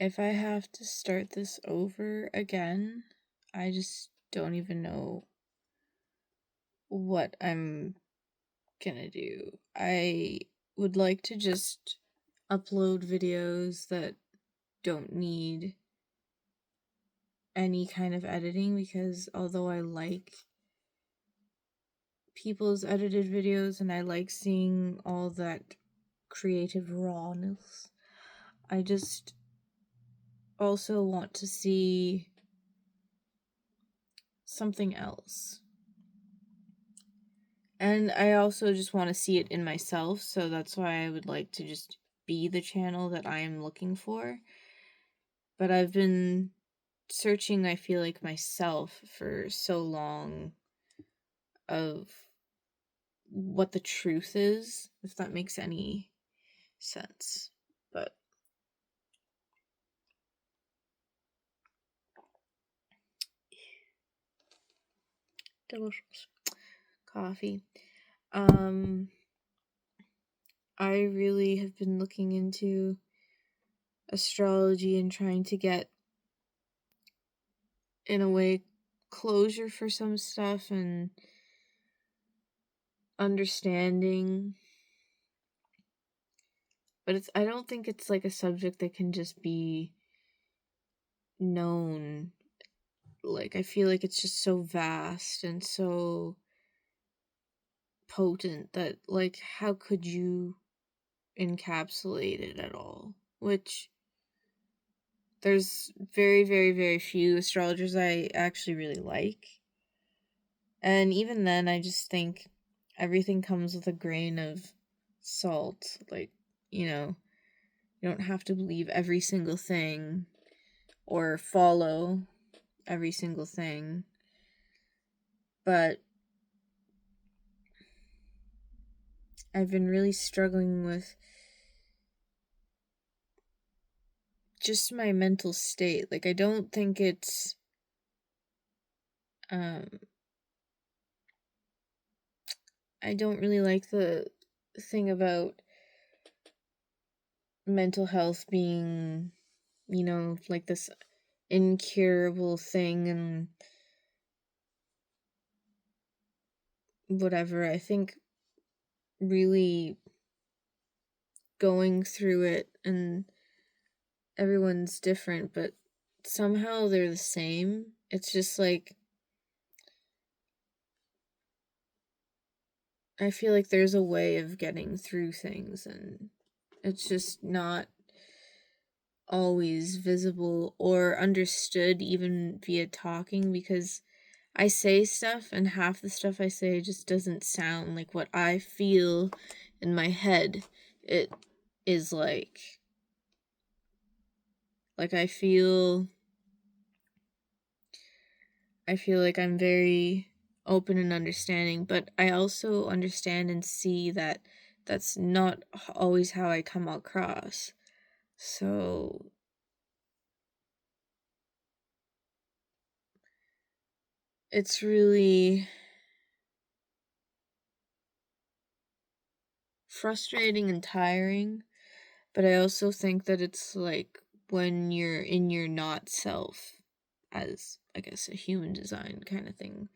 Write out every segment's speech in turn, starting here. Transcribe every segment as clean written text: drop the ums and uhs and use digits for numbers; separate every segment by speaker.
Speaker 1: if I have to start this over again, I just don't even know what I'm gonna do. I would like to just upload videos that don't need any kind of editing, because although I like people's edited videos and I like seeing all that creative rawness, I just also want to see something else. And I also just want to see it in myself, so that's why I would like to just be the channel that I am looking for. But I've been searching, I feel like, myself for so long of what the truth is, if that makes any sense. But delicious coffee. I really have been looking into astrology and trying to get, in a way, closure for some stuff and understanding. But I don't think it's like a subject that can just be known. Like, I feel like it's just so vast and so potent that, like, how could you encapsulate it at all? Which, there's very, very, very few astrologers I actually really like. And even then, I just think everything comes with a grain of salt. Like, you don't have to believe every single thing or follow every single thing. But I've been really struggling with just my mental state. Like, I don't think it's I don't really like the thing about mental health being, like this incurable thing and whatever. I think really going through it, and everyone's different, but somehow they're the same. It's just like, I feel like there's a way of getting through things, and it's just not always visible or understood even via talking, because I say stuff and half the stuff I say just doesn't sound like what I feel in my head. It is like I feel like I'm very open and understanding, but I also understand and see that that's not always how I come across. So it's really frustrating and tiring, but I also think that it's like when you're in your not self, as I guess a human design kind of thing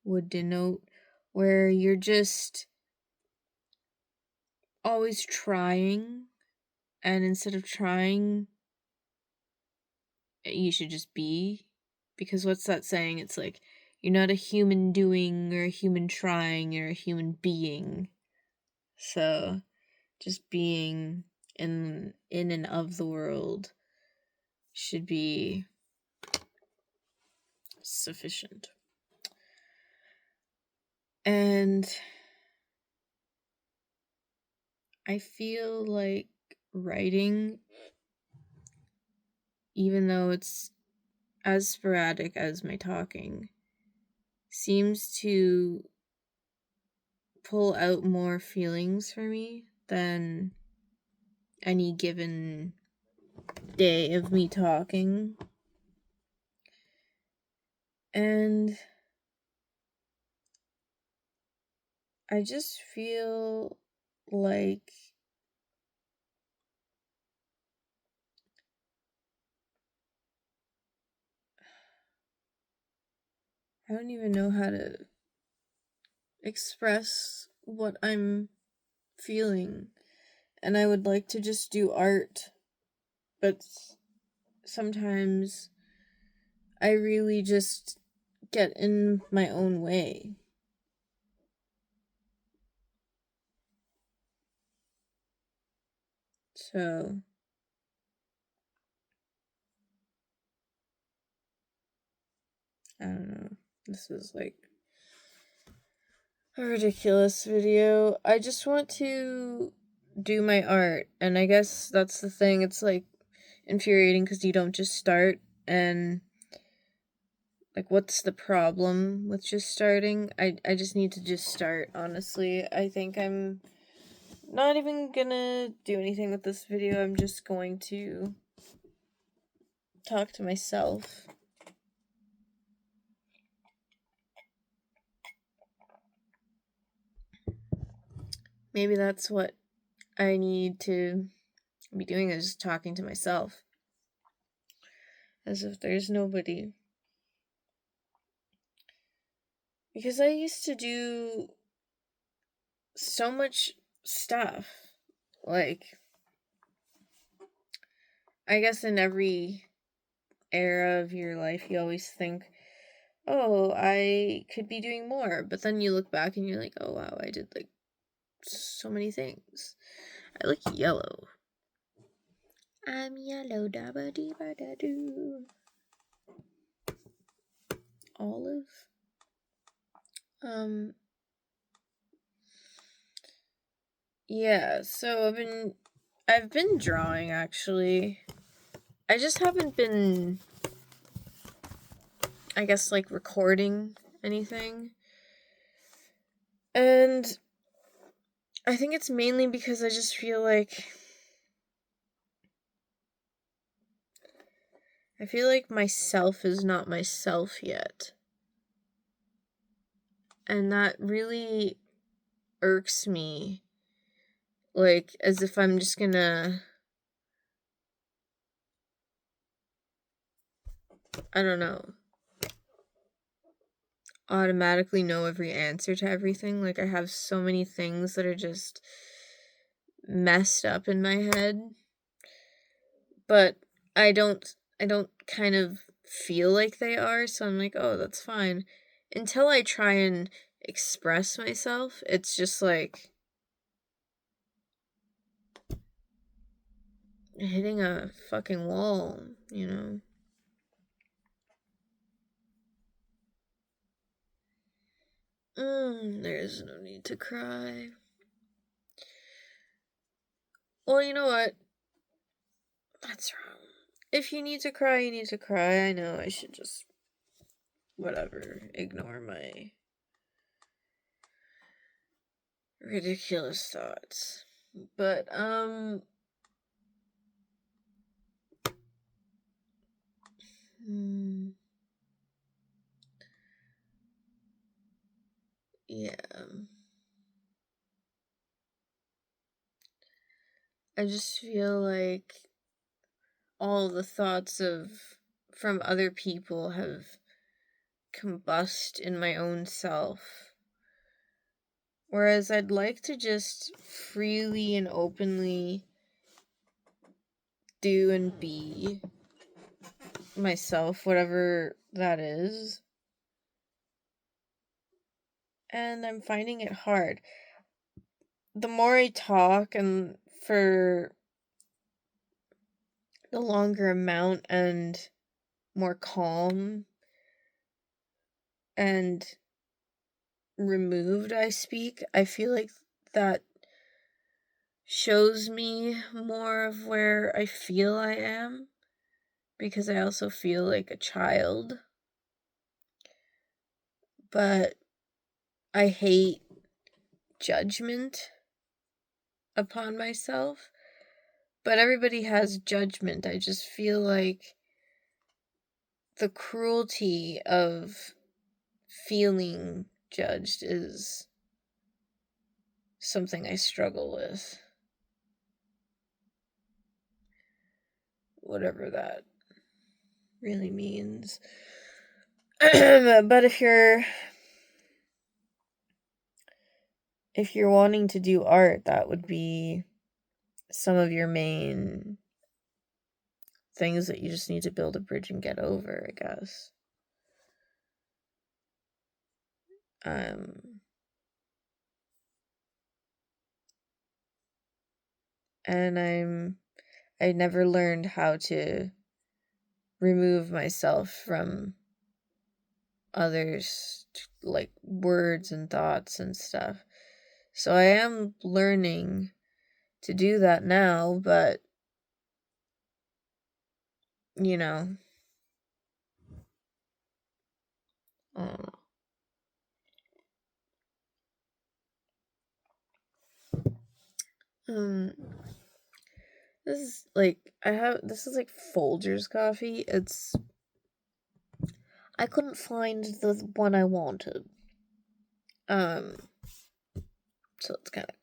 Speaker 1: would denote, where you're just always trying, and instead of trying, you should just be. Because what's that saying? It's like, you're not a human doing or a human trying, you're a human being. So just being in and of the world should be sufficient. And I feel like writing, even though it's as sporadic as my talking, seems to pull out more feelings for me than any given day of me talking. And I just feel like I don't even know how to express what I'm feeling. And I would like to just do art, but sometimes I really just get in my own way. So, I don't know. This is like a ridiculous video. I just want to do my art, and I guess that's the thing. It's like infuriating because you don't just start, and like, what's the problem with just starting? I just need to just start, honestly. I think I'm not even gonna do anything with this video. I'm just going to talk to myself. Maybe that's what I need to be doing, is just talking to myself. As if there's nobody. Because I used to do so much stuff. Like, I guess in every era of your life, you always think, oh, I could be doing more. But then you look back and you're like, oh, wow, I did like so many things. I look yellow. I'm yellow, dabba dee ba da doo. Olive. Yeah, so I've been drawing, actually. I just haven't been, I guess, like, recording anything. And I think it's mainly because I just feel like myself is not myself yet. And that really irks me. Like, as if I'm just gonna, I don't know, automatically know every answer to everything. Like, I have so many things that are just messed up in my head. But I don't kind of feel like they are, so I'm like, oh, that's fine. Until I try and express myself, it's just like hitting a fucking wall, you know? There's no need to cry. Well, you know what? That's wrong. If you need to cry, you need to cry. I know I should just, whatever, ignore my ridiculous thoughts. But, yeah. I just feel like all the thoughts from other people have combust in my own self. Whereas I'd like to just freely and openly do and be myself, whatever that is. And I'm finding it hard. The more I talk, and for the longer amount and more calm and removed I speak, I feel like that shows me more of where I feel I am, because I also feel like a child. But I hate judgment upon myself. But everybody has judgment. I just feel like the cruelty of feeling judged is something I struggle with. Whatever that really means. But if you're wanting to do art, that would be some of your main things that you just need to build a bridge and get over, I guess. And I never learned how to remove myself from others, like words and thoughts and stuff. So I am learning to do that now, but you know, I don't know. This is like this is like Folgers coffee. I couldn't find the one I wanted. So it's kind of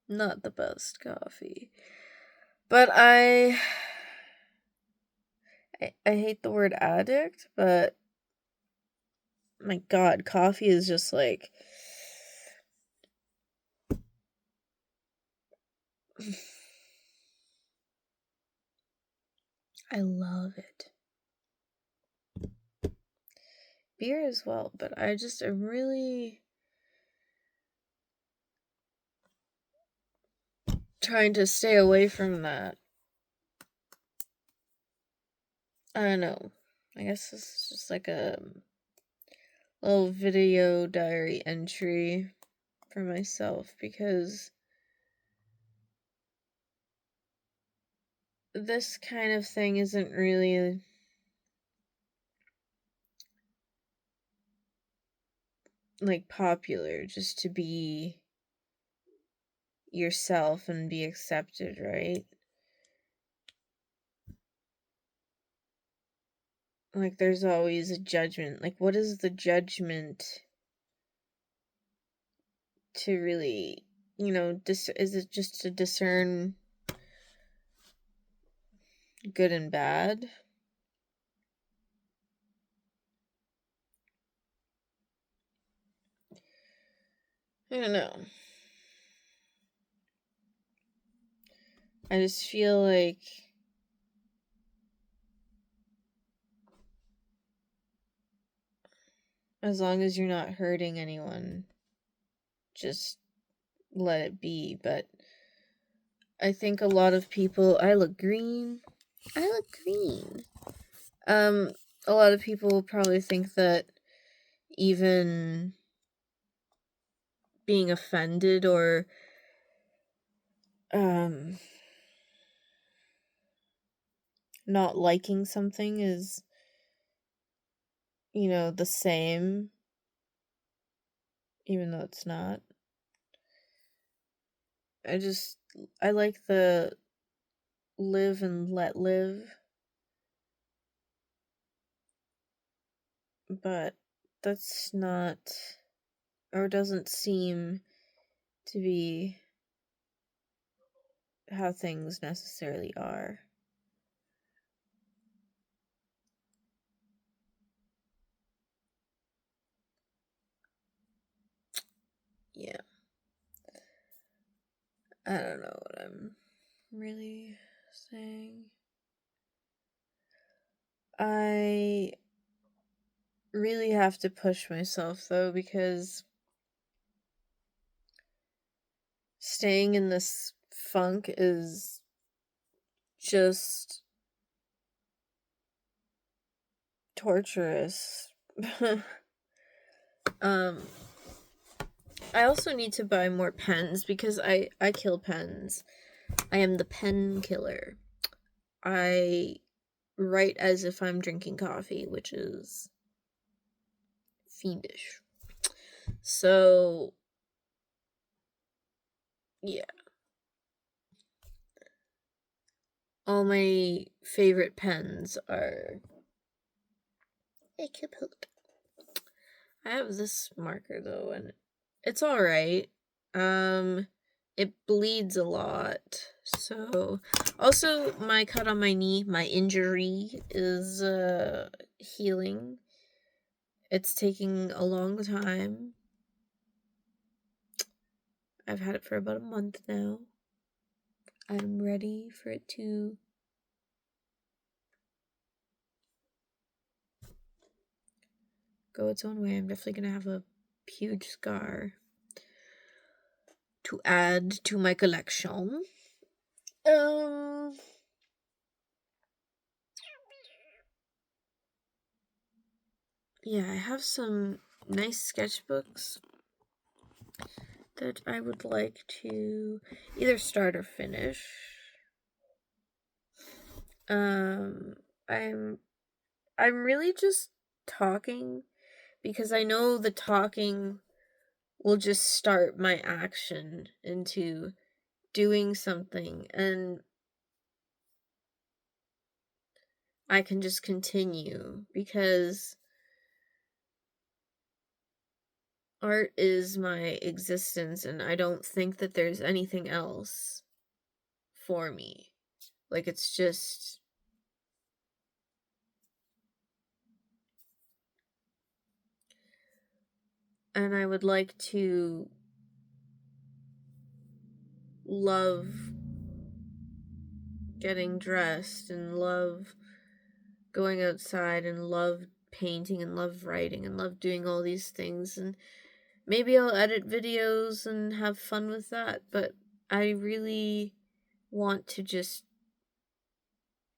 Speaker 1: not the best coffee. But I hate the word addict, but my god, coffee is just like I love it. Beer as well, but I'm really trying to stay away from that. I don't know. I guess this is just like a little video diary entry for myself, because this kind of thing isn't really like popular just to be yourself and be accepted, right? Like there's always a judgment. Like what is the judgment to really, is it just to discern good and bad? I don't know. I just feel like as long as you're not hurting anyone, just let it be. But I think a lot of people, I look green. A lot of people probably think that even being offended or not liking something is, the same, even though it's not. I like the live and let live, but that's not, or doesn't seem to be how things necessarily are. Yeah. I don't know what I'm really saying. I really have to push myself though, because staying in this funk is just torturous. I also need to buy more pens because I kill pens. I am the pen killer. I write as if I'm drinking coffee, which is fiendish. So, yeah. All my favorite pens are Acapulco. I have this marker though, and it's alright. It bleeds a lot. So, also my cut on my knee, my injury is healing. It's taking a long time. I've had it for about a month now. I'm ready for it to go its own way. I'm definitely gonna have a huge scar to add to my collection. Yeah, I have some nice sketchbooks that I would like to either start or finish. I'm really just talking because I know the talking will just start my action into doing something, and I can just continue because art is my existence, and I don't think that there's anything else for me. Like, it's just... And I would like to love getting dressed and love going outside and love painting and love writing and love doing all these things, and maybe I'll edit videos and have fun with that, but I really want to just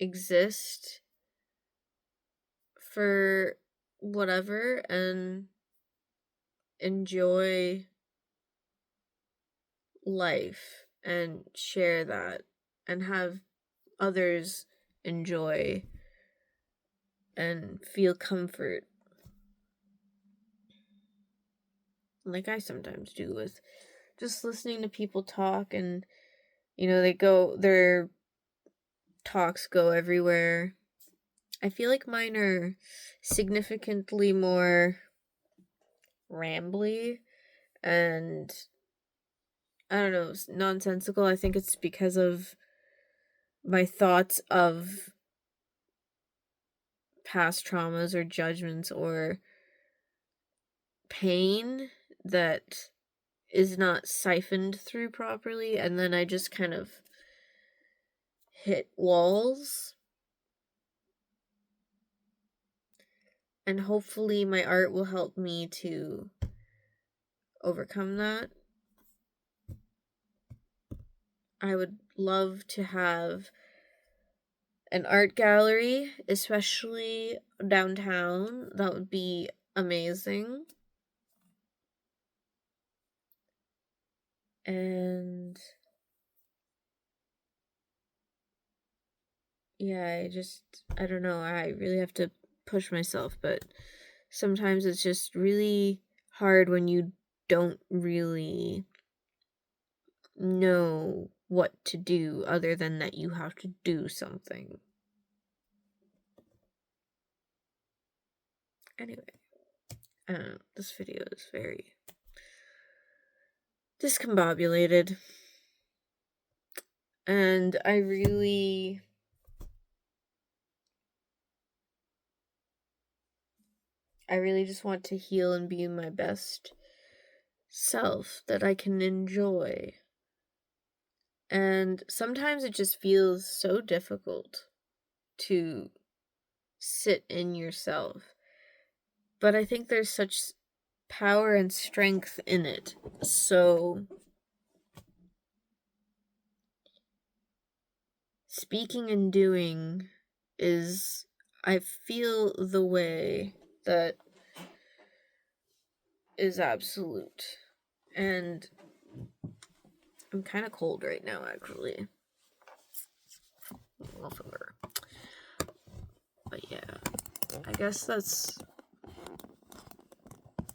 Speaker 1: exist for whatever and enjoy life and share that and have others enjoy and feel comfort like I sometimes do with just listening to people talk, and their talks go everywhere. I feel like mine are significantly more rambly and, I don't know, nonsensical. I think it's because of my thoughts of past traumas or judgments or pain that is not siphoned through properly, and then I just kind of hit walls. And hopefully my art will help me to overcome that. I would love to have an art gallery, especially downtown. That would be amazing. And yeah, I don't know, I really have to push myself, but sometimes it's just really hard when you don't really know what to do other than that you have to do something. Anyway, I don't know, this video is very discombobulated. And I really just want to heal and be my best self that I can enjoy. And sometimes it just feels so difficult to sit in yourself. But I think there's such power and strength in it. So speaking and doing is, I feel, the way that is absolute. And I'm kind of cold right now, actually. But yeah, I guess that's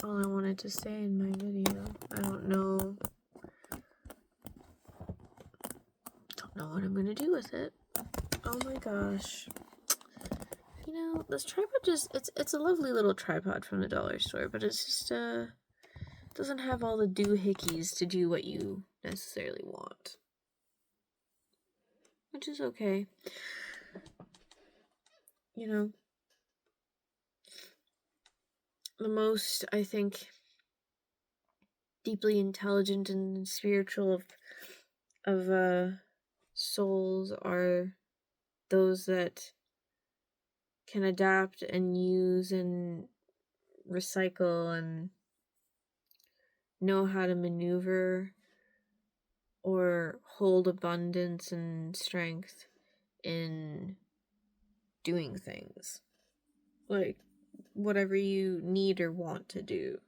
Speaker 1: all I wanted to say in my video. I don't know what I'm gonna do with it. Oh my gosh. This tripod it's a lovely little tripod from the dollar store, but it's just doesn't have all the doohickeys to do what you necessarily want. Which is okay. the most, I think, deeply intelligent and spiritual of souls are those that can adapt and use and recycle and know how to maneuver or hold abundance and strength in doing things. Like, whatever you need or want to do.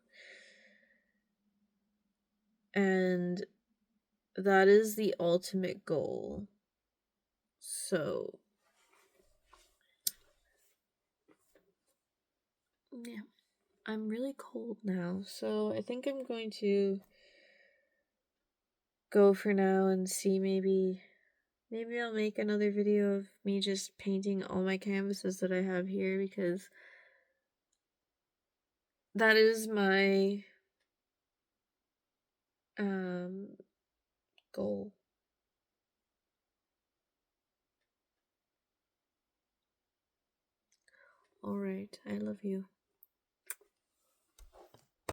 Speaker 1: And that is the ultimate goal. So, yeah. I'm really cold now, so I think I'm going to go for now and see maybe I'll make another video of me just painting all my canvases that I have here, because that is my goal. All right, I love you.